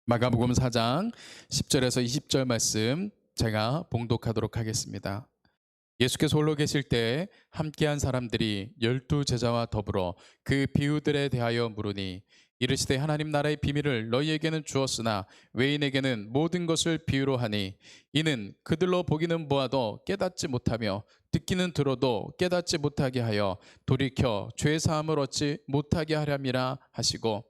마가복음 4장 10절에서 20절 말씀 제가 봉독하도록 하겠습니다. 예수께서 홀로 계실 때 함께한 사람들이 12제자와 더불어 그 비유들에 대하여 물으니 이르시되 하나님 나라의 비밀을 너희에게는 주었으나 외인에게는 모든 것을 비유로 하니 이는 그들로 보기는 보아도 깨닫지 못하며 듣기는 들어도 깨닫지 못하게 하여 돌이켜 죄 사함을 얻지 못하게 하렴이라 하시고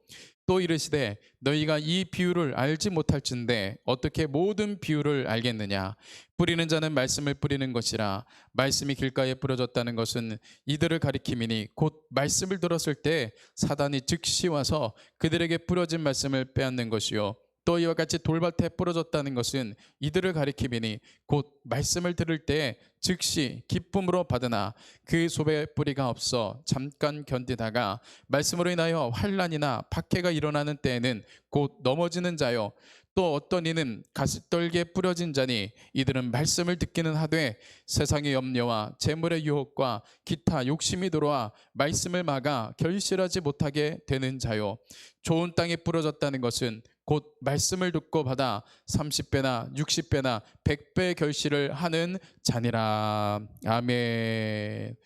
또 이르시되 너희가 이 비유를 알지 못할진대 어떻게 모든 비유를 알겠느냐. 뿌리는 자는 말씀을 뿌리는 것이라. 말씀이 길가에 뿌려졌다는 것은 이들을 가리킴이니 곧 말씀을 들었을 때 사단이 즉시 와서 그들에게 뿌려진 말씀을 빼앗는 것이요 또 이와 같이 돌밭에 뿌려졌다는 것은 이들을 가리킴이니 곧 말씀을 들을 때 즉시 기쁨으로 받으나 그 속에 뿌리가 없어 잠깐 견디다가 말씀으로 인하여 환난이나 박해가 일어나는 때에는 곧 넘어지는 자요 또 어떤 이는 가시떨기에 뿌려진 자니 이들은 말씀을 듣기는 하되 세상의 염려와 재물의 유혹과 기타 욕심이 들어와 말씀을 막아 결실하지 못하게 되는 자요 좋은 땅에 뿌려졌다는 것은 곧 말씀을 듣고 받아 30배나 60배나 100배 결실을 하는 자니라. 아멘.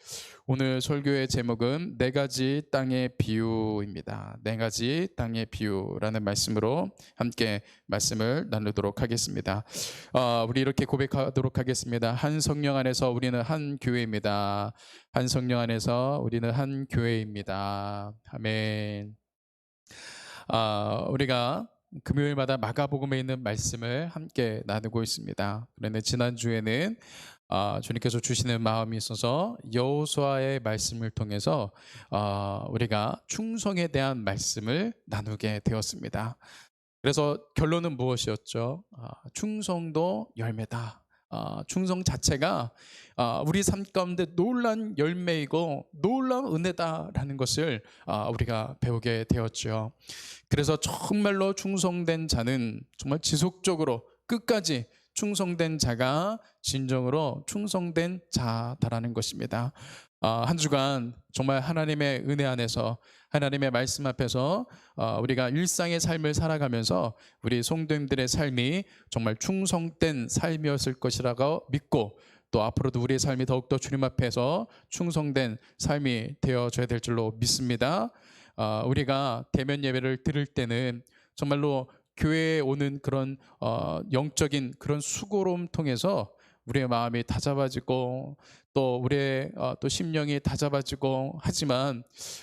오늘 설교의 제목은 네 가지 땅의 비유입니다. 네 가지 땅의 비유라는 말씀으로 함께 말씀을 나누도록 하겠습니다. 우리 이렇게 고백하도록 하겠습니다. 한 성령 안에서 우리는 한 교회입니다. 한 성령 안에서 우리는 한 교회입니다. 아멘. 우리가 금요일마다 마가복음에 있는 말씀을 함께 나누고 있습니다. 그런데 지난주에는 주님께서 주시는 마음이 있어서 여호수아의 말씀을 통해서 우리가 충성에 대한 말씀을 나누게 되었습니다. 그래서 결론은 무엇이었죠? 충성도 열매다. 충성 자체가 우리 삶 가운데 놀라운 열매이고 놀라운 은혜다라는 것을 우리가 배우게 되었죠. 그래서 정말로 충성된 자는 정말 지속적으로 끝까지 충성된 자가 진정으로 충성된 자다라는 것입니다. 한 주간 정말 하나님의 은혜 안에서 하나님의 말씀 앞에서 우리가 일상의 삶을 살아가면서 우리 성도님들의 삶이 정말 충성된 삶이었을 것이라고 믿고 또 앞으로도 우리의 삶이 더욱더 주님 앞에서 충성된 삶이 되어져야 될 줄로 믿습니다. 우리가 대면 예배를 드릴 때는 정말로 교회에 오는 그런 영적인 그런 수고로움 통해서 우리의 마음이 다잡아지고 또 우리의 또 심령이 다잡아지고 하지만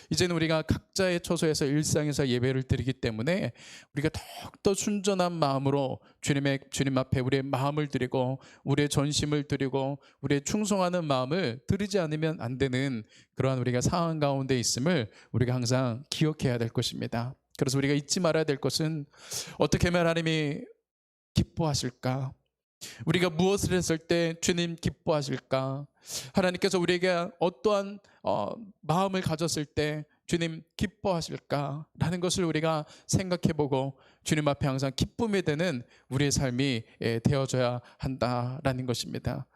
이제는 우리가 각자의 처소에서 일상에서 예배를 드리기 때문에 우리가 더욱더 순전한 마음으로 주님 앞에 우리의 마음을 드리고 우리의 전심을 드리고 우리의 충성하는 마음을 드리지 않으면 안 되는 그러한 우리가 상황 가운데 있음을 우리가 항상 기억해야 될 것입니다. 그래서 우리가 잊지 말아야 될 것은 어떻게 하면 하나님이 기뻐하실까? 우리가 무엇을 했을 때 주님 기뻐하실까? 하나님께서 우리에게 어떠한 마음을 가졌을 때 주님 기뻐하실까? 라는 것을 우리가 생각해보고 주님 앞에 항상 기쁨이 되는 우리의 삶이 되어져야 한다라는 것입니다.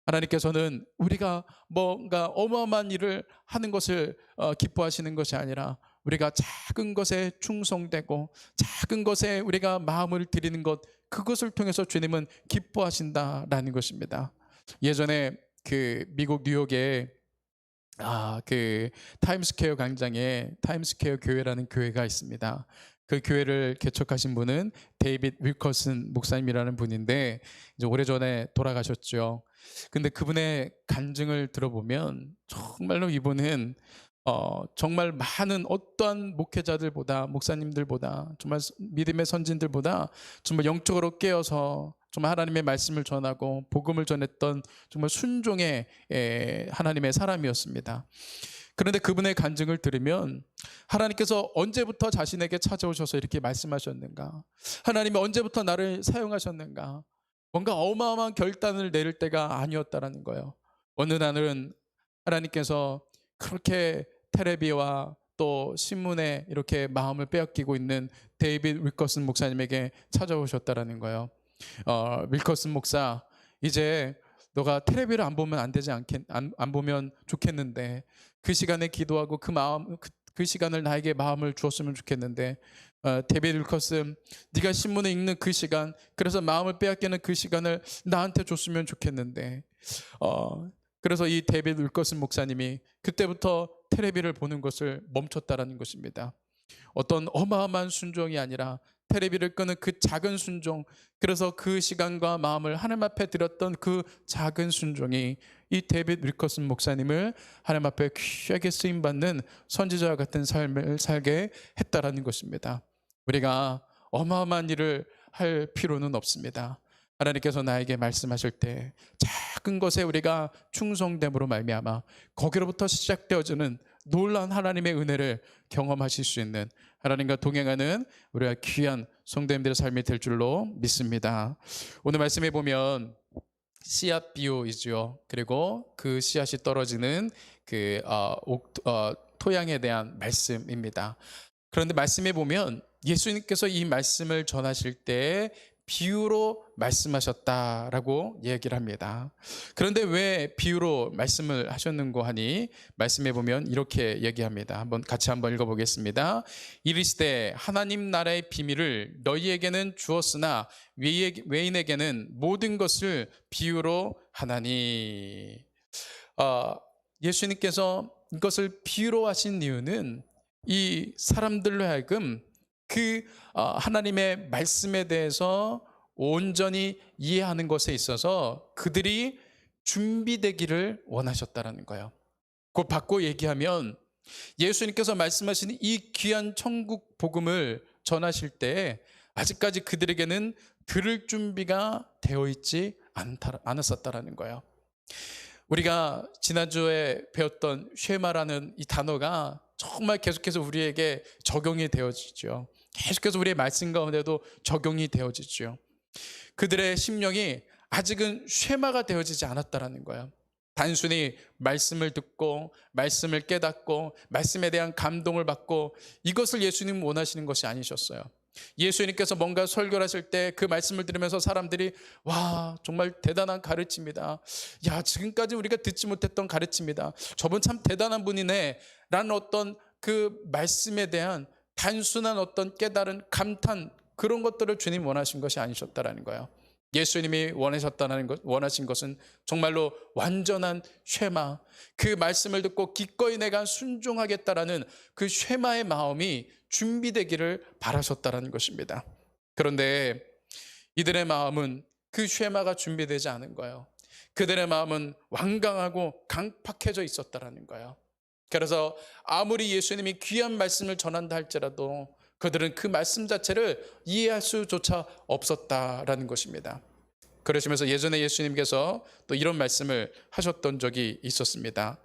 하나님께서는 우리가 뭔가 어마어마한 일을 하는 것을 기뻐하시는 것이 아니라 우리가 작은 것에 충성되고 작은 것에 우리가 마음을 드리는 것, 그것을 통해서 주님은 기뻐하신다라는 것입니다. 예전에 그 미국 뉴욕에 그 타임스퀘어 광장에 타임스퀘어 교회라는 교회가 있습니다. 그 교회를 개척하신 분은 데이빗 윌커슨 목사님이라는 분인데 이제 오래전에 돌아가셨죠. 근데 그분의 간증을 들어보면 정말로 이분은 정말 많은 어떠한 목회자들보다 목사님들보다 정말 믿음의 선진들보다 정말 영적으로 깨어서 정말 하나님의 말씀을 전하고 복음을 전했던 정말 순종의 하나님의 사람이었습니다. 그런데 그분의 간증을 들으면 하나님께서 언제부터 자신에게 찾아오셔서 이렇게 말씀하셨는가? 하나님이 언제부터 나를 사용하셨는가? 뭔가 어마어마한 결단을 내릴 때가 아니었다라는 거예요. 어느 날은 하나님께서 그렇게 텔레비와 또 신문에 이렇게 마음을 빼앗기고 있는 데이빗 윌커슨 목사님에게 찾아오셨다라는 거예요. 윌커슨 목사, 이제 너가 텔레비를 안 보면 안 되지 안 보면 좋겠는데 그 시간에 기도하고 그 마음 그 시간을 나에게 마음을 주었으면 좋겠는데, 데이비드 윌커슨, 네가 신문을 읽는 그 시간, 그래서 마음을 빼앗기는 그 시간을 나한테 줬으면 좋겠는데, 그래서 이 데이비드 윌커슨 목사님이 그때부터 텔레비를 보는 것을 멈췄다라는 것입니다. 어떤 어마어마한 순종이 아니라 텔레비를 끄는 그 작은 순종, 그래서 그 시간과 마음을 하나님 앞에 드렸던 그 작은 순종이 이 데이비드 윌커슨 목사님을 하나님 앞에 귀하게 쓰임받는 선지자와 같은 삶을 살게 했다라는 것입니다. 우리가 어마어마한 일을 할 필요는 없습니다. 하나님께서 나에게 말씀하실 때 작은 것에 우리가 충성됨으로 말미암아 거기로부터 시작되어지는 놀라운 하나님의 은혜를 경험하실 수 있는, 하나님과 동행하는 우리가 귀한 성도님들의 삶이 될 줄로 믿습니다. 오늘 말씀해 보면 씨앗 비유이죠. 그리고 그 씨앗이 떨어지는 그 토양에 대한 말씀입니다. 그런데 말씀해 보면 예수님께서 이 말씀을 전하실 때 비유로 말씀하셨다라고 얘기를 합니다. 그런데 왜 비유로 말씀을 하셨는고 하니, 말씀해 보면 이렇게 얘기합니다. 같이 한번 읽어보겠습니다. 이르시되 하나님 나라의 비밀을 너희에게는 주었으나 외인에게는 모든 것을 비유로 하나니. 예수님께서 이것을 비유로 하신 이유는 이 사람들로 하여금 그 하나님의 말씀에 대해서 온전히 이해하는 것에 있어서 그들이 준비되기를 원하셨다는 거예요. 곧 바꿔 얘기하면 예수님께서 말씀하신 이 귀한 천국 복음을 전하실 때 아직까지 그들에게는 들을 준비가 되어 있지 않았었다는 거예요. 우리가 지난주에 배웠던 쉐마라는 이 단어가 정말 계속해서 우리에게 적용이 되어지죠. 계속해서 우리의 말씀 가운데도 적용이 되어지죠. 그들의 심령이 아직은 쉐마가 되어지지 않았다는 거예요. 단순히 말씀을 듣고 말씀을 깨닫고 말씀에 대한 감동을 받고 이것을 예수님 원하시는 것이 아니셨어요. 예수님께서 뭔가 설교를 하실 때 그 말씀을 들으면서 사람들이 와, 정말 대단한 가르침이다, 야, 지금까지 우리가 듣지 못했던 가르침이다, 저분 참 대단한 분이네 라는 어떤 그 말씀에 대한 단순한 어떤 깨달은 감탄, 그런 것들을 주님 원하신 것이 아니셨다라는 거예요. 예수님이 원하신 것은 정말로 완전한 쉐마, 그 말씀을 듣고 기꺼이 내가 순종하겠다라는 그 쉐마의 마음이 준비되기를 바라셨다라는 것입니다. 그런데 이들의 마음은 그 쉐마가 준비되지 않은 거예요. 그들의 마음은 완강하고 강팍해져 있었다라는 거예요. 그래서 아무리 예수님이 귀한 말씀을 전한다 할지라도 그들은 그 말씀 자체를 이해할 수조차 없었다라는 것입니다. 그러시면서 예전에 예수님께서 또 이런 말씀을 하셨던 적이 있었습니다.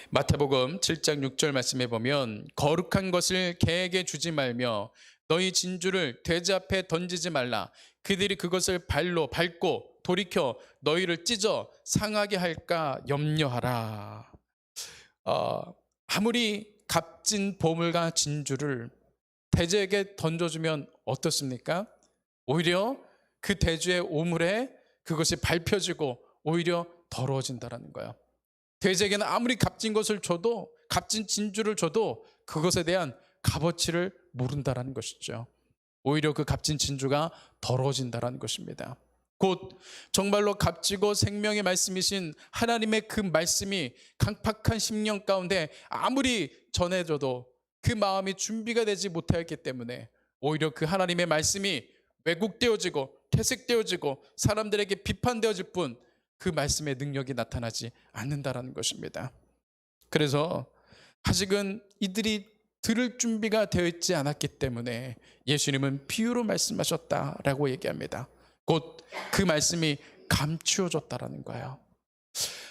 마태복음 7장 6절 말씀에 보면 거룩한 것을 개에게 주지 말며 너희 진주를 돼지 앞에 던지지 말라. 그들이 그것을 발로 밟고 돌이켜 너희를 찢어 상하게 할까 염려하라. 아무리 값진 보물과 진주를 돼지에게 던져주면 어떻습니까? 오히려 그 돼지의 오물에 그것이 밟혀지고 오히려 더러워진다는 거예요. 돼지에게는 아무리 값진 것을 줘도, 값진 진주를 줘도 그것에 대한 값어치를 모른다는 것이죠. 오히려 그 값진 진주가 더러워진다는 것입니다. 곧 정말로 값지고 생명의 말씀이신 하나님의 그 말씀이 강팍한 심령 가운데 아무리 전해져도 그 마음이 준비가 되지 못하였기 때문에 오히려 그 하나님의 말씀이 왜곡되어지고 퇴색되어지고 사람들에게 비판되어질 뿐 그 말씀의 능력이 나타나지 않는다라는 것입니다. 그래서 아직은 이들이 들을 준비가 되어 있지 않았기 때문에 예수님은 비유로 말씀하셨다라고 얘기합니다. 곧 그 말씀이 감추어졌다라는 거예요.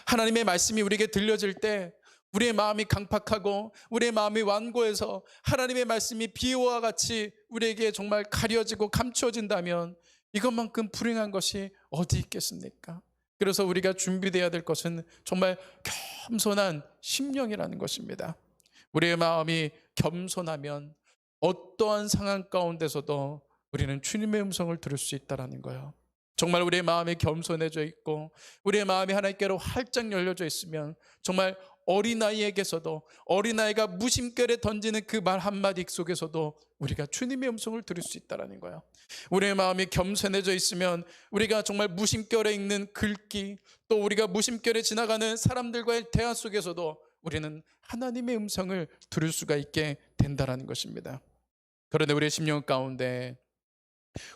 하나님의 말씀이 우리에게 들려질 때 우리의 마음이 강팍하고 우리의 마음이 완고해서 하나님의 말씀이 비유와 같이 우리에게 정말 가려지고 감추어진다면 이것만큼 불행한 것이 어디 있겠습니까? 그래서 우리가 준비되어야 될 것은 정말 겸손한 심령이라는 것입니다. 우리의 마음이 겸손하면 어떠한 상황 가운데서도 우리는 주님의 음성을 들을 수 있다는 거예요. 정말 우리의 마음이 겸손해져 있고 우리의 마음이 하나님께로 활짝 열려져 있으면 정말 어린아이에게서도, 어린아이가 무심결에 던지는 그 말 한마디 속에서도 우리가 주님의 음성을 들을 수 있다는 거예요. 우리의 마음이 겸손해져 있으면 우리가 정말 무심결에 읽는 글귀, 또 우리가 무심결에 지나가는 사람들과의 대화 속에서도 우리는 하나님의 음성을 들을 수가 있게 된다는 것입니다. 그런데 우리의 심령 가운데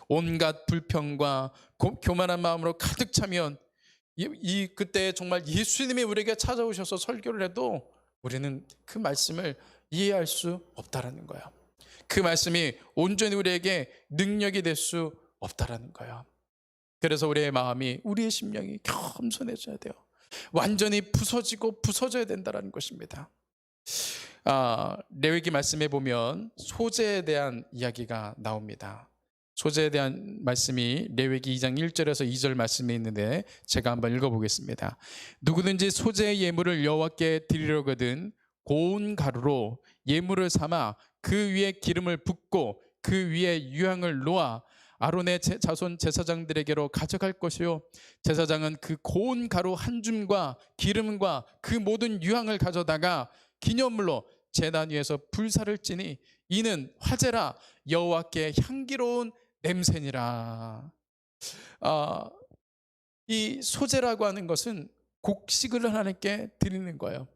온갖 불평과 교만한 마음으로 가득 차면 그때 정말 예수님이 우리에게 찾아오셔서 설교를 해도 우리는 그 말씀을 이해할 수 없다라는 거예요. 그 말씀이 온전히 우리에게 능력이 될 수 없다라는 거예요. 그래서 우리의 마음이, 우리의 심령이 겸손해져야 돼요. 완전히 부서져야 된다는 것입니다. 레위기 말씀에 보면 소재에 대한 이야기가 나옵니다. 소재에 대한 말씀이 레위기 2장 1절에서 2절 말씀에 있는데 제가 한번 읽어보겠습니다. 누구든지 소재의 예물을 여호와께 드리려거든 고운 가루로 예물을 삼아 그 위에 기름을 붓고 그 위에 유향을 놓아 아론의 자손 제사장들에게로 가져갈 것이요, 제사장은 그 고운 가루 한 줌과 기름과 그 모든 유향을 가져다가 기념물로 제단 위에서 불사를 찌니 이는 화제라, 여호와께 향기로운 냄새니라. 이 소제라고 하는 것은 곡식을 하나님께 드리는 거예요.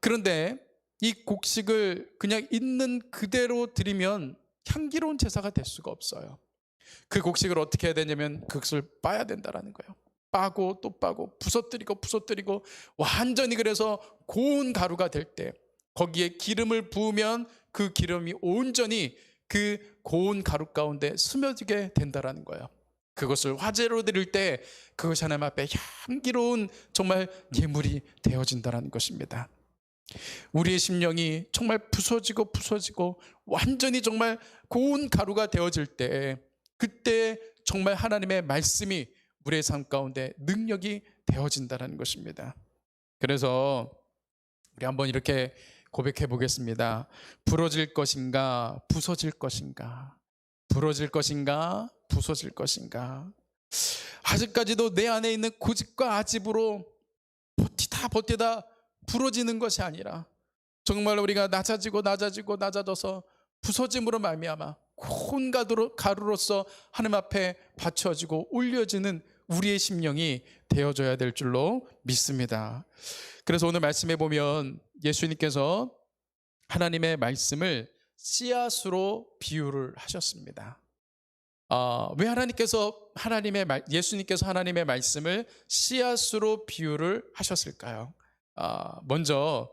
그런데 이 곡식을 그냥 있는 그대로 드리면 향기로운 제사가 될 수가 없어요. 그 곡식을 어떻게 해야 되냐면 그것을 빠야 된다는 거예요. 빠고 또 빠고 부서뜨리고 완전히, 그래서 고운 가루가 될 때 거기에 기름을 부으면 그 기름이 온전히 그 고운 가루 가운데 스며들게 된다는 거예요. 그것을 화제로 드릴 때 그것이 하나님 앞에 향기로운 정말 예물이 되어진다는 것입니다. 우리의 심령이 정말 부서지고 완전히 정말 고운 가루가 되어질 때, 그때 정말 하나님의 말씀이 우리의 삶 가운데 능력이 되어진다는 것입니다. 그래서 우리 한번 이렇게 고백해 보겠습니다. 부러질 것인가 부서질 것인가, 부러질 것인가 부서질 것인가. 아직까지도 내 안에 있는 고집과 아집으로 버티다 부러지는 것이 아니라 정말 우리가 낮아져서 부서짐으로 말미암아 고운 가루로서 하나님 앞에 받쳐지고 올려지는 우리의 심령이 되어져야 될 줄로 믿습니다. 그래서 오늘 말씀에 보면 예수님께서 하나님의 말씀을 씨앗으로 비유를 하셨습니다. 왜 예수님께서 하나님의 말씀을 씨앗으로 비유를 하셨을까요? 먼저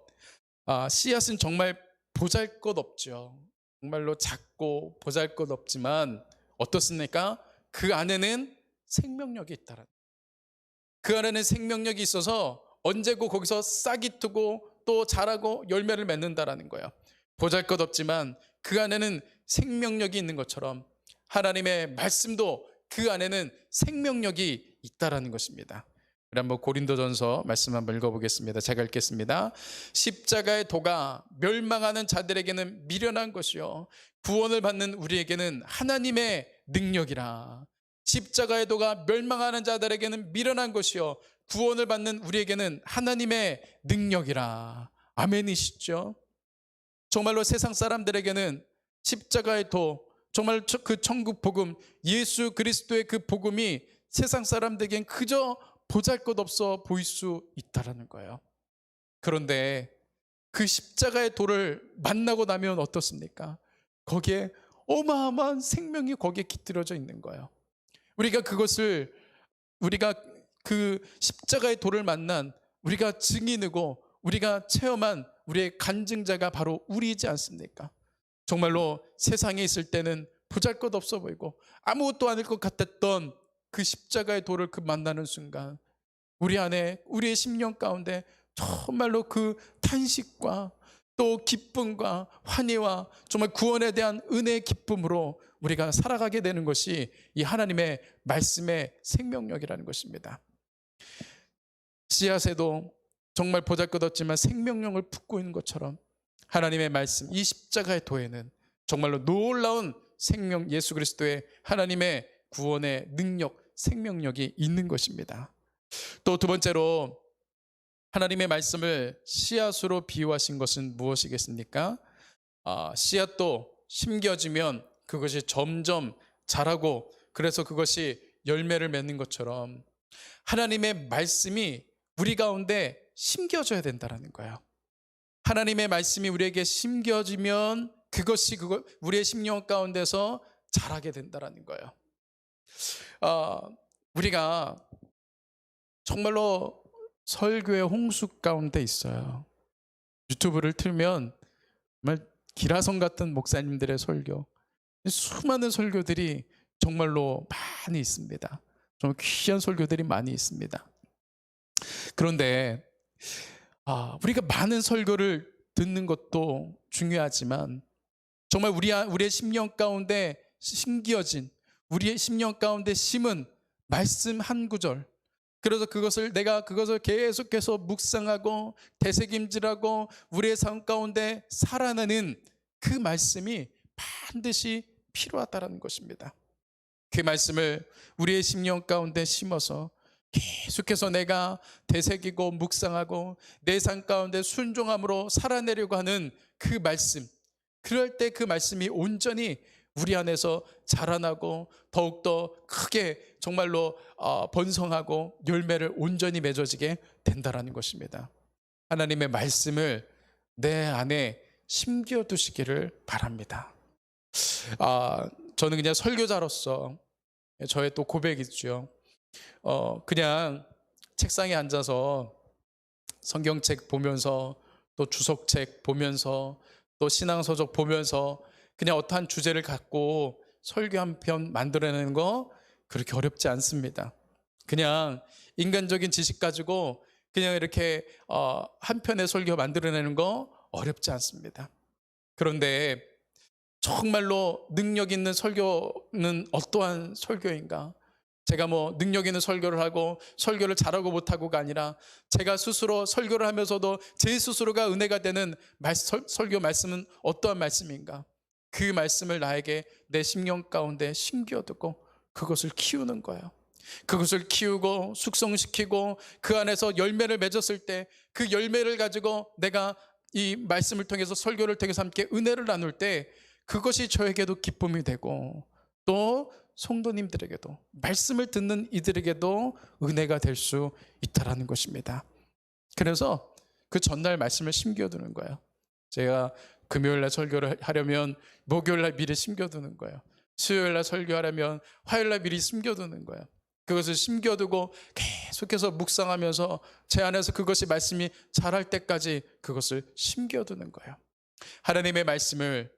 씨앗은 정말 보잘것없죠. 정말로 작고 보잘것없지만 어떻습니까? 그 안에는 생명력이 있다는, 그 안에는 생명력이 있어서 언제고 거기서 싹이 트고 또 자라고 열매를 맺는다라는 거예요. 보잘것없지만 그 안에는 생명력이 있는 것처럼 하나님의 말씀도 그 안에는 생명력이 있다라는 것입니다. 우리 한번 고린도전서 말씀 한번 읽어보겠습니다. 제가 읽겠습니다. 십자가의 도가 멸망하는 자들에게는 미련한 것이요 구원을 받는 우리에게는 하나님의 능력이라. 십자가의 도가 멸망하는 자들에게는 미련한 것이요 구원을 받는 우리에게는 하나님의 능력이라. 아멘이시죠? 정말로 세상 사람들에게는 십자가의 도, 정말 그 천국 복음, 예수 그리스도의 그 복음이 세상 사람들에겐 그저 보잘것없어 보일 수 있다라는 거예요. 그런데 그 십자가의 도를 만나고 나면 어떻습니까? 거기에 어마어마한 생명이 거기에 깃들어져 있는 거예요. 우리가 그 십자가의 도를 만난, 우리가 증인이고 우리가 체험한 우리의 간증자가 바로 우리이지 않습니까? 정말로 세상에 있을 때는 보잘것없어 보이고 아무것도 아닐 것 같았던 그 십자가의 도를 만나는 순간 우리 안에, 우리의 심령 가운데 정말로 그 탄식과 또 기쁨과 환희와 정말 구원에 대한 은혜의 기쁨으로 우리가 살아가게 되는 것이 이 하나님의 말씀의 생명력이라는 것입니다. 씨앗에도 정말 보잘것없지만 생명력을 품고 있는 것처럼 하나님의 말씀, 이 십자가의 도에는 정말로 놀라운 생명, 예수 그리스도의 하나님의 구원의 능력, 생명력이 있는 것입니다. 또 두 번째로 하나님의 말씀을 씨앗으로 비유하신 것은 무엇이겠습니까? 씨앗도 심겨지면 그것이 점점 자라고 그래서 그것이 열매를 맺는 것처럼 하나님의 말씀이 우리 가운데 심겨져야 된다는 거예요. 하나님의 말씀이 우리에게 심겨지면 그것이 우리의 심령 가운데서 자라게 된다는 거예요. 우리가 정말로 설교의 홍수 가운데 있어요. 유튜브를 틀면 정말 기라성 같은 목사님들의 설교, 수많은 설교들이 정말로 많이 있습니다. 정말 귀한 설교들이 많이 있습니다. 그런데 우리가 많은 설교를 듣는 것도 중요하지만 정말 우리의 심령 가운데 심겨진 우리의 심령 가운데 심은 말씀 한 구절, 그래서 내가 그것을 계속해서 묵상하고 되새김질하고 우리의 삶 가운데 살아내는 그 말씀이 반드시 필요하다는 것입니다. 그 말씀을 우리의 심령 가운데 심어서 계속해서 내가 되새기고 묵상하고 내 삶 가운데 순종함으로 살아내려고 하는 그 말씀, 그럴 때 그 말씀이 온전히 우리 안에서 자라나고 더욱더 크게 정말로 번성하고 열매를 온전히 맺어지게 된다는 것입니다. 하나님의 말씀을 내 안에 심겨두시기를 바랍니다. 저는 그냥 설교자로서 저의 또 고백이 있죠. 그냥 책상에 앉아서 성경책 보면서 또 주석책 보면서 또 신앙서적 보면서 그냥 어떠한 주제를 갖고 설교 한 편 만들어내는 거 그렇게 어렵지 않습니다. 그냥 인간적인 지식 가지고 그냥 이렇게 한 편의 설교 만들어내는 거 어렵지 않습니다. 그런데 정말로 능력 있는 설교는 어떠한 설교인가? 제가 능력 있는 설교를 하고 설교를 잘하고 못하고가 아니라 제가 스스로 설교를 하면서도 제 스스로가 은혜가 되는 설교 말씀은 어떠한 말씀인가? 그 말씀을 나에게 내 심령 가운데 심겨두고 그것을 키우는 거예요. 그것을 키우고 숙성시키고 그 안에서 열매를 맺었을 때 그 열매를 가지고 내가 이 말씀을 통해서 설교를 통해서 함께 은혜를 나눌 때 그것이 저에게도 기쁨이 되고 또 성도님들에게도 말씀을 듣는 이들에게도 은혜가 될 수 있다는 것입니다. 그래서 그 전날 말씀을 심겨두는 거예요. 제가 금요일날 설교를 하려면 목요일날 미리 심겨두는 거예요. 수요일날 설교하려면 화요일날 미리 심겨두는 거예요. 그것을 심겨두고 계속해서 묵상하면서 제 안에서 그것이 말씀이 자랄 때까지 그것을 심겨두는 거예요. 하나님의 말씀을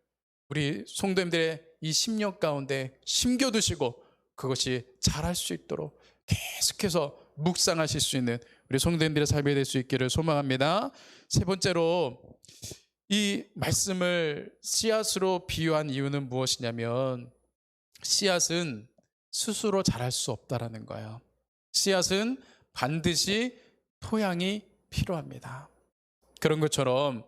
우리 성도님들의 이 심령 가운데 심겨두시고 그것이 자랄 수 있도록 계속해서 묵상하실 수 있는 우리 성도님들의 삶이 될 수 있기를 소망합니다. 세 번째로 이 말씀을 씨앗으로 비유한 이유는 무엇이냐면 씨앗은 스스로 자랄 수 없다라는 거예요. 씨앗은 반드시 토양이 필요합니다. 그런 것처럼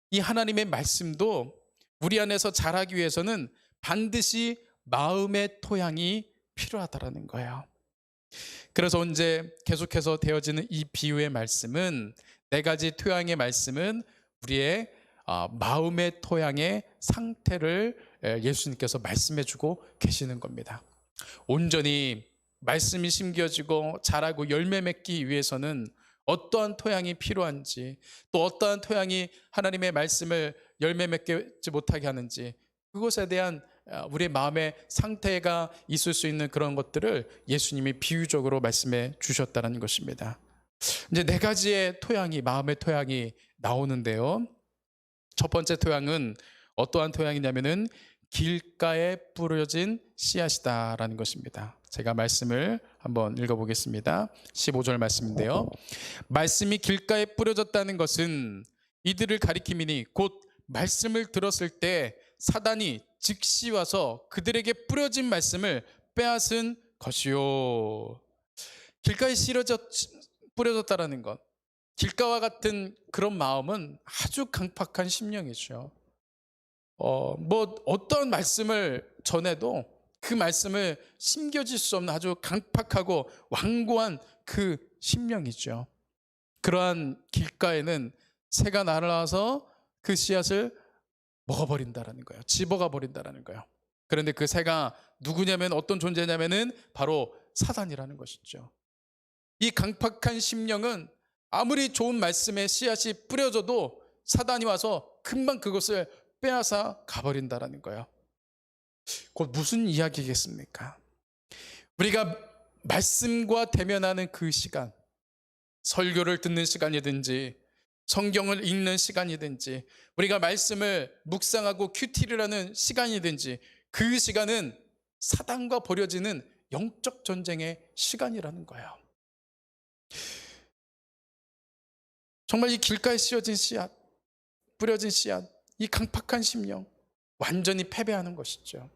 이 하나님의 말씀도 우리 안에서 자라기 위해서는 반드시 마음의 토양이 필요하다라는 거예요. 그래서 이제 계속해서 되어지는 이 비유의 말씀은 네 가지 토양의 말씀은 우리의 마음의 토양의 상태를 예수님께서 말씀해 주고 계시는 겁니다. 온전히 말씀이 심겨지고 자라고 열매 맺기 위해서는 어떠한 토양이 필요한지 또 어떠한 토양이 하나님의 말씀을 열매 맺지 못하게 하는지 그것에 대한 우리의 마음의 상태가 있을 수 있는 그런 것들을 예수님이 비유적으로 말씀해 주셨다는 것입니다. 이제 네 가지의 토양이 마음의 토양이 나오는데요. 첫 번째 토양은 어떠한 토양이냐면은 길가에 뿌려진 씨앗이다라는 것입니다. 제가 말씀을 한번 읽어보겠습니다. 15절 말씀인데요. 말씀이 길가에 뿌려졌다는 것은 이들을 가리킴이니 곧 말씀을 들었을 때 사단이 즉시 와서 그들에게 뿌려진 말씀을 빼앗은 것이요. 길가에 뿌려졌다라는 것, 길가와 같은 그런 마음은 아주 강팍한 심령이죠. 어떤 말씀을 전해도 그 말씀을 심겨질 수 없는 아주 강팍하고 완고한 그 심령이죠. 그러한 길가에는 새가 날아와서 그 씨앗을 먹어버린다라는 거예요. 집어가 버린다라는 거예요. 그런데 그 새가 누구냐면 어떤 존재냐면은 바로 사단이라는 것이죠. 이 강팍한 심령은 아무리 좋은 말씀에 씨앗이 뿌려져도 사단이 와서 금방 그것을 빼앗아 가버린다라는 거예요. 곧 무슨 이야기겠습니까? 우리가 말씀과 대면하는 그 시간, 설교를 듣는 시간이든지 성경을 읽는 시간이든지 우리가 말씀을 묵상하고 큐티를 하는 시간이든지 그 시간은 사단과 벌여지는 영적 전쟁의 시간이라는 거예요. 정말 이 길가에 씌어진 씨앗, 뿌려진 씨앗, 이 강팍한 심령 완전히 패배하는 것이죠.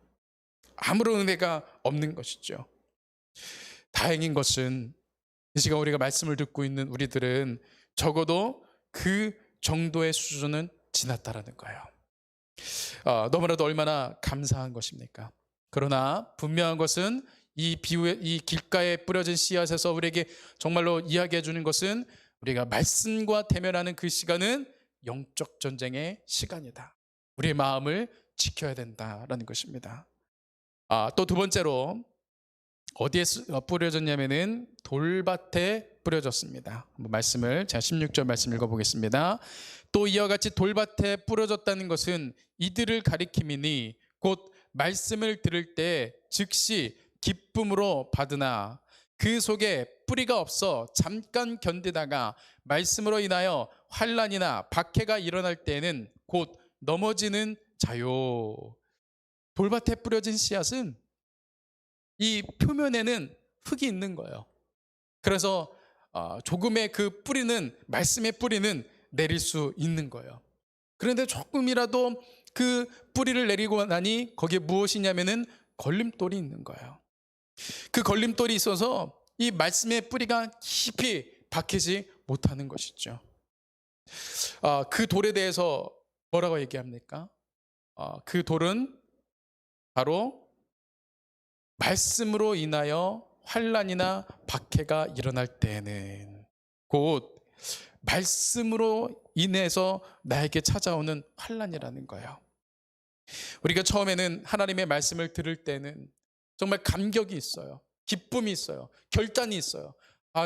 아무런 은혜가 없는 것이죠. 다행인 것은 이 시간 우리가 말씀을 듣고 있는 우리들은 적어도 그 정도의 수준은 지났다라는 거예요. 너무나도 얼마나 감사한 것입니까? 그러나 분명한 것은 이 길가에 뿌려진 씨앗에서 우리에게 정말로 이야기해 주는 것은 우리가 말씀과 대면하는 그 시간은 영적 전쟁의 시간이다. 우리의 마음을 지켜야 된다라는 것입니다. 또 두 번째로 어디에 뿌려졌냐면은 돌밭에 뿌려졌습니다. 말씀을 제가 16절 말씀 읽어보겠습니다. 또 이와 같이 돌밭에 뿌려졌다는 것은 이들을 가리킴이니 곧 말씀을 들을 때 즉시 기쁨으로 받으나 그 속에 뿌리가 없어 잠깐 견디다가 말씀으로 인하여 환난이나 박해가 일어날 때에는 곧 넘어지는 자요. 돌밭에 뿌려진 씨앗은 이 표면에는 흙이 있는 거예요. 그래서 조금의 그 뿌리는, 말씀의 뿌리는 내릴 수 있는 거예요. 그런데 조금이라도 그 뿌리를 내리고 나니 거기에 무엇이냐면은 걸림돌이 있는 거예요. 그 걸림돌이 있어서 이 말씀의 뿌리가 깊이 박히지 못하는 것이죠. 그 돌에 대해서 뭐라고 얘기합니까? 그 돌은 바로 말씀으로 인하여 환난이나 박해가 일어날 때에는 곧 말씀으로 인해서 나에게 찾아오는 환난이라는 거예요. 우리가 처음에는 하나님의 말씀을 들을 때는 정말 감격이 있어요. 기쁨이 있어요. 결단이 있어요.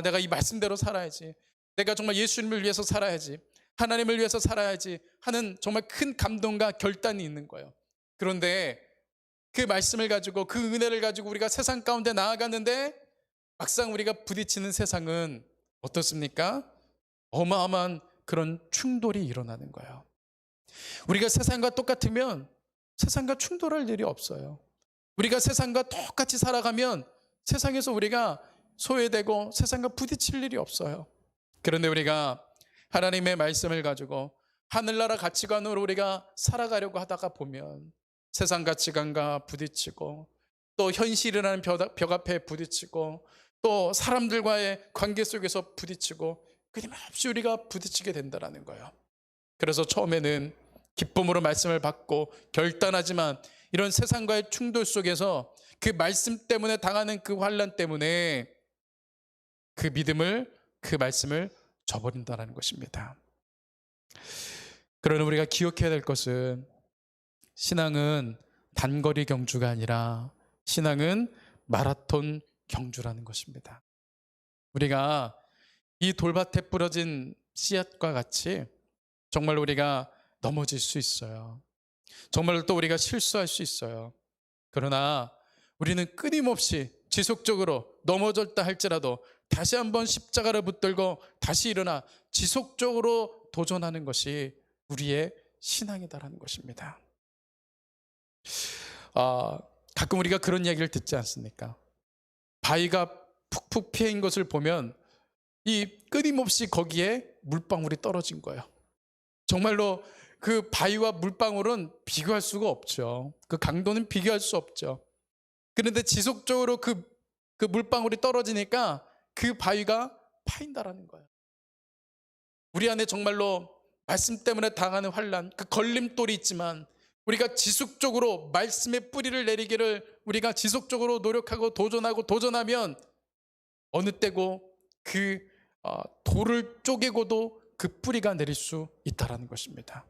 내가 이 말씀대로 살아야지. 내가 정말 예수님을 위해서 살아야지. 하나님을 위해서 살아야지 하는 정말 큰 감동과 결단이 있는 거예요. 그런데 그 말씀을 가지고 그 은혜를 가지고 우리가 세상 가운데 나아갔는데 막상 우리가 부딪히는 세상은 어떻습니까? 어마어마한 그런 충돌이 일어나는 거예요. 우리가 세상과 똑같으면 세상과 충돌할 일이 없어요. 우리가 세상과 똑같이 살아가면 세상에서 우리가 소외되고 세상과 부딪힐 일이 없어요. 그런데 우리가 하나님의 말씀을 가지고 하늘나라 가치관으로 우리가 살아가려고 하다가 보면 세상 가치관과 부딪히고 또 현실이라는 벽 앞에 부딪히고 또 사람들과의 관계 속에서 부딪히고 끊임없이 우리가 부딪히게 된다는 거예요. 그래서 처음에는 기쁨으로 말씀을 받고 결단하지만 이런 세상과의 충돌 속에서 그 말씀 때문에 당하는 그 환난 때문에 그 믿음을, 그 말씀을 저버린다는 것입니다. 그러나 우리가 기억해야 될 것은 신앙은 단거리 경주가 아니라 신앙은 마라톤 경주라는 것입니다. 우리가 이 돌밭에 뿌려진 씨앗과 같이 정말 우리가 넘어질 수 있어요. 정말 또 우리가 실수할 수 있어요. 그러나 우리는 끊임없이 지속적으로 넘어졌다 할지라도 다시 한번 십자가를 붙들고 다시 일어나 지속적으로 도전하는 것이 우리의 신앙이다라는 것입니다. 가끔 우리가 그런 이야기를 듣지 않습니까? 바위가 푹푹 패인 것을 보면 이 끊임없이 거기에 물방울이 떨어진 거예요. 정말로 그 바위와 물방울은 비교할 수가 없죠. 그 강도는 비교할 수 없죠. 그런데 지속적으로 그 물방울이 떨어지니까 그 바위가 파인다라는 거예요. 우리 안에 정말로 말씀 때문에 당하는 환난, 그 걸림돌이 있지만 우리가 지속적으로 말씀의 뿌리를 내리기를 우리가 지속적으로 노력하고 도전하면 어느 때고 그 돌을 쪼개고도 그 뿌리가 내릴 수 있다라는 것입니다.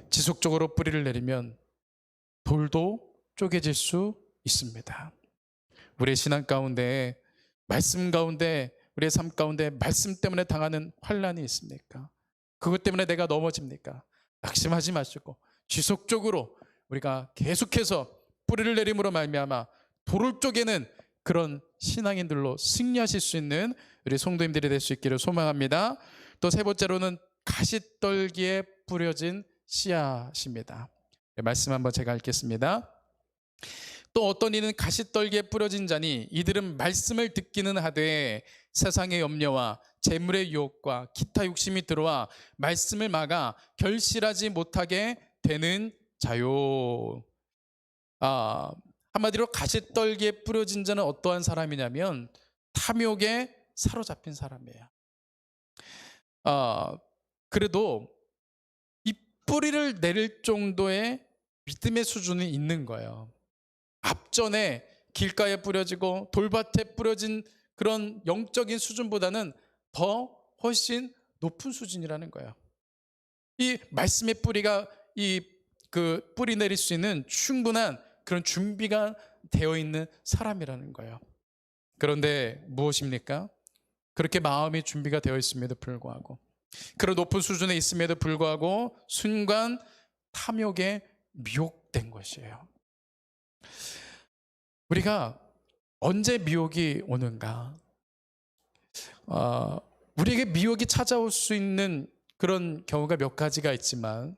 지속적으로 뿌리를 내리면 돌도 쪼개질 수 있습니다. 우리의 신앙 가운데, 말씀 가운데, 우리의 삶 가운데 말씀 때문에 당하는 환난이 있습니까? 그것 때문에 내가 넘어집니까? 낙심하지 마시고 지속적으로 우리가 계속해서 뿌리를 내림으로 말미암아 돌을 쪼개는 그런 신앙인들로 승리하실 수 있는 우리 성도님들이 될 수 있기를 소망합니다. 또 세 번째로는 가시떨기에 뿌려진 씨앗입니다. 말씀 한번 제가 읽겠습니다. 또 어떤 이는 가시떨기에 뿌려진 자니 이들은 말씀을 듣기는 하되 세상의 염려와 재물의 유혹과 기타 욕심이 들어와 말씀을 막아 결실하지 못하게 되는 자요. 한마디로 가시떨기에 뿌려진 자는 어떠한 사람이냐면 탐욕에 사로잡힌 사람이에요. 그래도 이 뿌리를 내릴 정도의 믿음의 수준이 있는 거예요. 앞전에 길가에 뿌려지고 돌밭에 뿌려진 그런 영적인 수준보다는 더 훨씬 높은 수준이라는 거예요. 이 말씀의 뿌리가 그 뿌리 내릴 수 있는 충분한 그런 준비가 되어 있는 사람이라는 거예요. 그런데 무엇입니까? 그렇게 마음이 준비가 되어 있음에도 불구하고, 그런 높은 수준에 있음에도 불구하고 순간 탐욕에 미혹된 것이에요. 우리가 언제 미혹이 오는가? 우리에게 미혹이 찾아올 수 있는 그런 경우가 몇 가지가 있지만,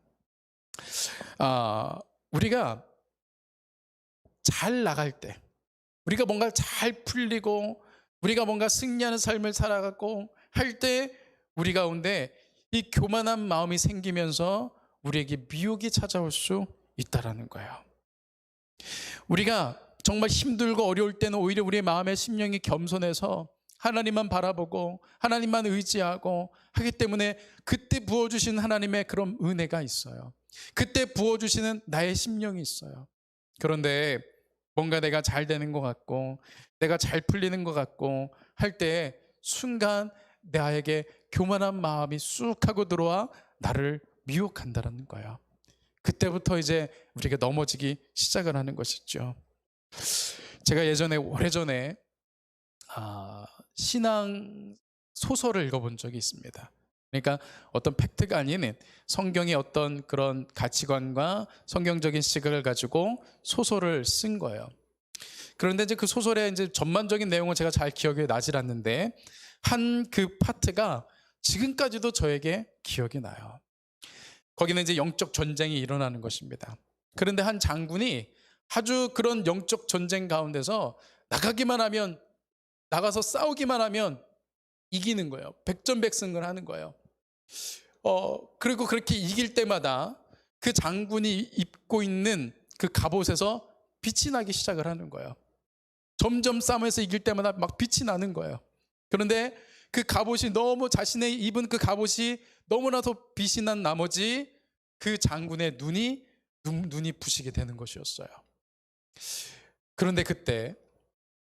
우리가 잘 나갈 때, 우리가 뭔가 잘 풀리고 우리가 뭔가 승리하는 삶을 살아가고 할 때 우리 가운데 이 교만한 마음이 생기면서 우리에게 미혹이 찾아올 수 있다라는 거예요. 우리가 정말 힘들고 어려울 때는 오히려 우리의 마음의 심령이 겸손해서 하나님만 바라보고 하나님만 의지하고 하기 때문에 그때 부어주신 하나님의 그런 은혜가 있어요. 그때 부어주시는 나의 심령이 있어요. 그런데 뭔가 내가 잘 되는 것 같고 내가 잘 풀리는 것 같고 할 때 순간 나에게 교만한 마음이 쑥 하고 들어와 나를 미혹한다는 거예요. 그때부터 이제 우리가 넘어지기 시작을 하는 것이죠. 제가 예전에 오래전에 신앙 소설을 읽어본 적이 있습니다. 그러니까 어떤 팩트가 아닌 성경의 어떤 그런 가치관과 성경적인 시각을 가지고 소설을 쓴 거예요. 그런데 이제 그 소설의 이제 전반적인 내용은 제가 잘 기억이 나질 않는데 한 그 파트가 지금까지도 저에게 기억이 나요. 거기는 이제 영적 전쟁이 일어나는 것입니다. 그런데 한 장군이 아주 그런 영적 전쟁 가운데서 나가서 싸우기만 하면 이기는 거예요. 백전백승을 하는 거예요. 그리고 그렇게 이길 때마다 그 장군이 입고 있는 그 갑옷에서 빛이 나기 시작을 하는 거예요. 점점 싸움에서 이길 때마다 막 빛이 나는 거예요. 그런데 그 갑옷이 너무 자신의 입은 그 갑옷이 너무나도 빛이 난 나머지 그 장군의 눈이 부시게 되는 것이었어요. 그런데 그때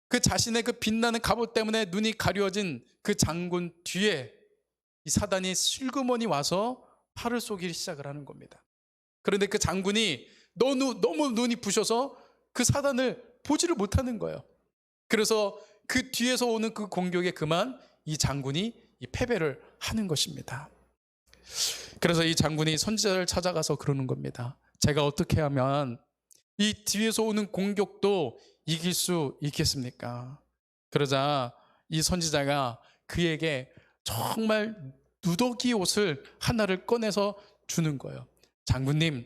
그 자신의 그 빛나는 갑옷 때문에 눈이 가려진 그 장군 뒤에 이 사단이 슬그머니 와서 팔을 쏘기 시작을 하는 겁니다. 그런데 그 장군이 너무 눈이 부셔서 그 사단을 보지를 못하는 거예요. 그래서 그 뒤에서 오는 그 공격에 그만 이 장군이 이 패배를 하는 것입니다. 그래서 이 장군이 선지자를 찾아가서 그러는 겁니다. 제가 어떻게 하면 이 뒤에서 오는 공격도 이길 수 있겠습니까? 그러자 이 선지자가 그에게 정말 누더기 옷을 하나를 꺼내서 주는 거예요. 장군님,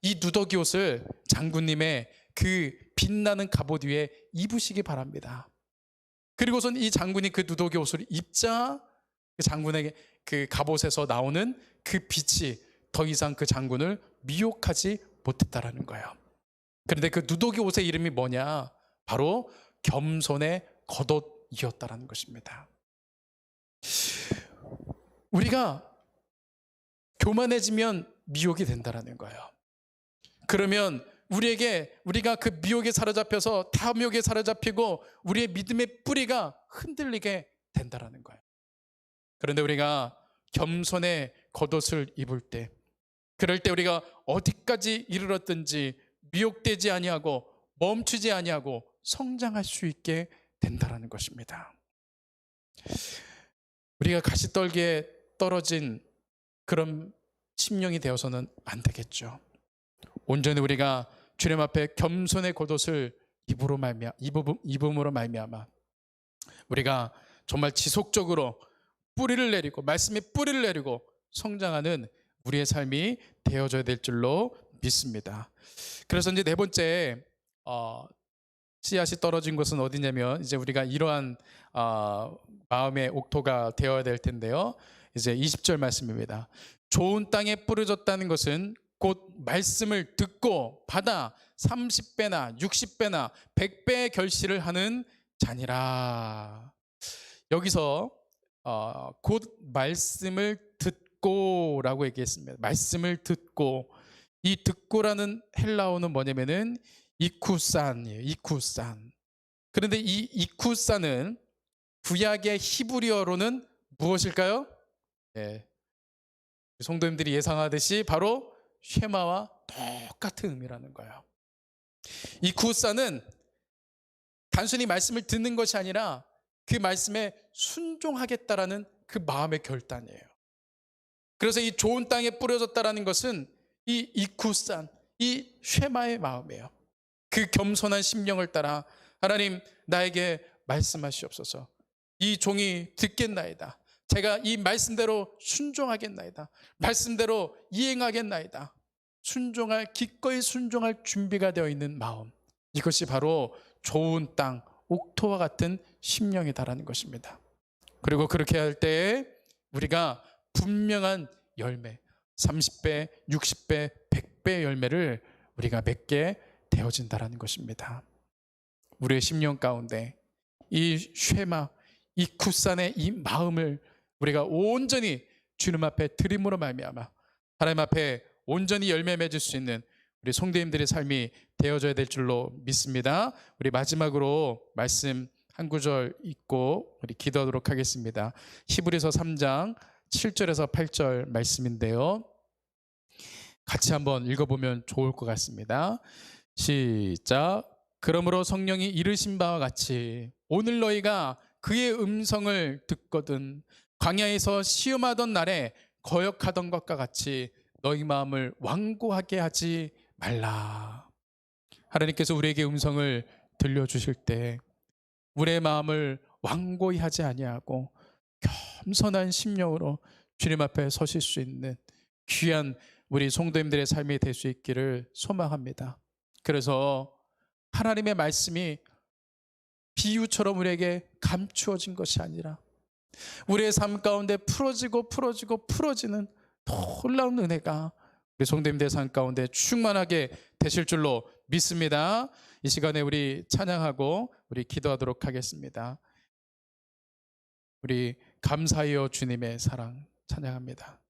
이 누더기 옷을 장군님의 그 빛나는 갑옷 위에 입으시기 바랍니다. 그리고선 이 장군이 그 누더기 옷을 입자 그 장군에게 그 갑옷에서 나오는 그 빛이 더 이상 그 장군을 미혹하지 못했다라는 거예요. 그런데 그 누더기 옷의 이름이 뭐냐? 바로 겸손의 겉옷이었다라는 것입니다. 우리가 교만해지면 미혹이 된다라는 거예요. 그러면 우리가 그 미혹에 사로잡혀서 탐욕에 사로잡히고 우리의 믿음의 뿌리가 흔들리게 된다라는 거예요. 그런데 우리가 겸손의 겉옷을 입을 때, 그럴 때 우리가 어디까지 이르렀든지 미혹되지 아니하고 멈추지 아니하고 성장할 수 있게 된다라는 것입니다. 우리가 가시떨기에 떨어진 그런 심령이 되어서는 안 되겠죠. 온전히 우리가 주님 앞에 겸손의 겉옷을 입음으로 말미암아 우리가 정말 지속적으로 뿌리를 내리고 말씀의 뿌리를 내리고 성장하는 우리의 삶이 되어져야 될 줄로 믿습니다. 그래서 이제 네 번째 씨앗이 떨어진 곳은 어디냐면, 이제 우리가 이러한 마음의 옥토가 되어야 될 텐데요. 이제 20절 말씀입니다. 좋은 땅에 뿌려졌다는 것은 곧 말씀을 듣고 받아 30배나 60배나 100배의 결실을 하는 자니라. 여기서 곧 말씀을 듣고라고 얘기했습니다. 말씀을 듣고, 이 듣고라는 헬라어는 뭐냐면은 이쿠산이에요. 이쿠산. 그런데 이 이쿠산은 구약의 히브리어로는 무엇일까요? 네. 성도님들이 예상하듯이 바로 쉐마와 똑같은 의미라는 거예요. 이쿠산은 단순히 말씀을 듣는 것이 아니라 그 말씀에 순종하겠다라는 그 마음의 결단이에요. 그래서 이 좋은 땅에 뿌려졌다라는 것은 이 이쿠산, 이 쉐마의 마음이에요. 그 겸손한 심령을 따라 하나님 나에게 말씀하시옵소서. 이 종이 듣겠나이다. 제가 이 말씀대로 순종하겠나이다. 말씀대로 이행하겠나이다. 기꺼이 순종할 준비가 되어 있는 마음, 이것이 바로 좋은 땅, 옥토와 같은 심령이다라는 것입니다. 그리고 그렇게 할 때에 우리가 분명한 열매, 30배, 60배, 100배의 열매를 우리가 맺게 되어진다라는 것입니다. 우리의 심령 가운데 이 쉐마, 이 쿠산의 이 마음을 우리가 온전히 주님 앞에 드림으로 말미암아 하나님 앞에 온전히 열매 맺을 수 있는 우리 성도님들의 삶이 되어져야 될 줄로 믿습니다. 우리 마지막으로 말씀 한 구절 읽고 우리 기도하도록 하겠습니다. 히브리서 3장 7절에서 8절 말씀인데요. 같이 한번 읽어보면 좋을 것 같습니다. 시작. 그러므로 성령이 이르신 바와 같이 오늘 너희가 그의 음성을 듣거든 광야에서 시험하던 날에 거역하던 것과 같이 너희 마음을 완고하게 하지 말라. 하나님께서 우리에게 음성을 들려주실 때 우리의 마음을 완고히 하지 아니하고 겸손한 심령으로 주님 앞에 서실 수 있는 귀한 우리 성도님들의 삶이 될 수 있기를 소망합니다. 그래서 하나님의 말씀이 비유처럼 우리에게 감추어진 것이 아니라 우리의 삶 가운데 풀어지는 놀라운 은혜가 우리 성도님들의 삶 가운데 충만하게 되실 줄로 믿습니다. 이 시간에 우리 찬양하고 우리 기도하도록 하겠습니다. 우리 감사하여 주님의 사랑 찬양합니다.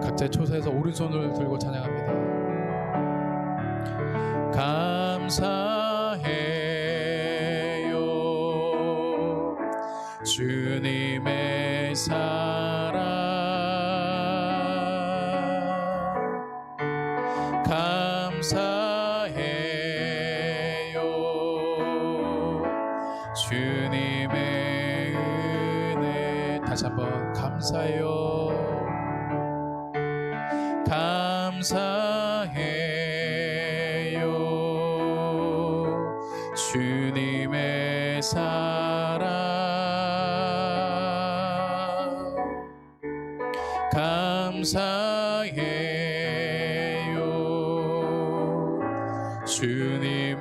각자의 초소에서 오른손을 들고 찬양합니다. 감사해요 주님의 사랑, 감사해요 주님의 은혜. 다시 한번 감사해요. 감사해요 주님의 사랑, 감사해요 주님의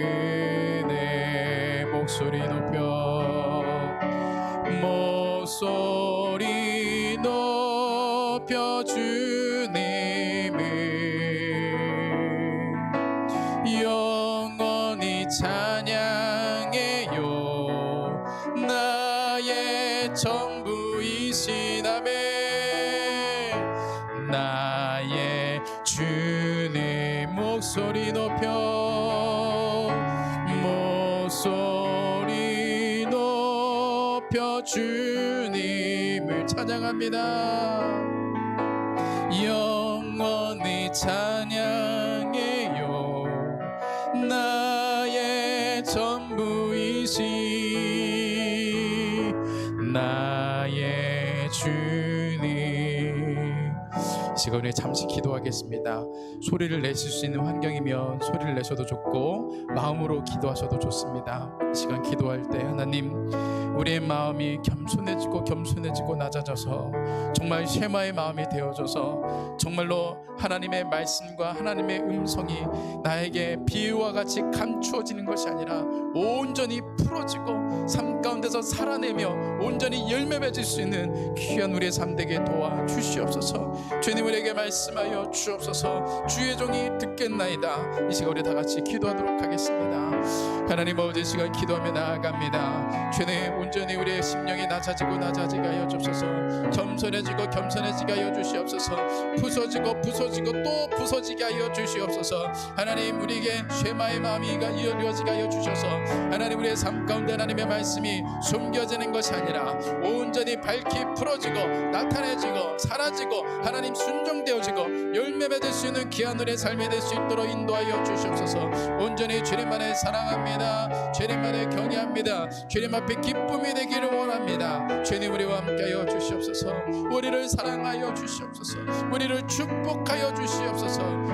은혜. 목소리 높여 목소리 높여 주님을 영원히 찬양해요. 나의 전부이신 아멘. 나의 주님 목소리 높여 주님을 찬양합니다. 영원히 찬양해요. 나의 전부이신 나의 주님. 이 시간에 잠시 기도하겠습니다. 소리를 내실 수 있는 환경이면 소리를 내셔도 좋고 마음으로 기도하셔도 좋습니다. 이 시간 기도할 때 하나님, 우리의 마음이 겸손해지고 낮아져서 정말 쉐마의 마음이 되어져서 정말로 하나님의 말씀과 하나님의 음성이 나에게 비유와 같이 감추어지는 것이 아니라 온전히 풀어지고 삶 가운데서 살아내며 온전히 열매 맺을 수 있는 귀한 우리의 삶 되게 도와주시옵소서. 주님, 우리에게 말씀하여 주옵소서. 주의 종이 듣겠나이다. 이 시간 우리 다 같이 기도하도록 하겠습니다. 하나님 아버지, 시간 기도하며 나아갑니다. 주님, 온전히 우리의 심령이 낮아지게 하여 주옵소서. 겸손해지게 하여 주시옵소서. 부서지고 또 부서지게 하여 주시옵소서. 하나님, 우리에게 쉐마의 마음이 이루어지게 하여 주셔서 하나님, 우리의 삶 가운데 하나님의 말씀이 숨겨지는 것이 아니라 온전히 밝히 풀어지고 나타내지고 사라지고 하나님 순종되어지고 열매 맺을 수 있는 귀한 우리의 삶이 될 수 있도록 인도하여 주시옵소서. 온전히 주님만을 사랑합니다. 주님만을 경외합니다. 주님 앞에 기쁨이 되기를 원합니다. 주님, 우리와 함께하여 주시옵소서. 우리를 사랑하여 주시옵소서. 우리를 축복하여 주시옵소서.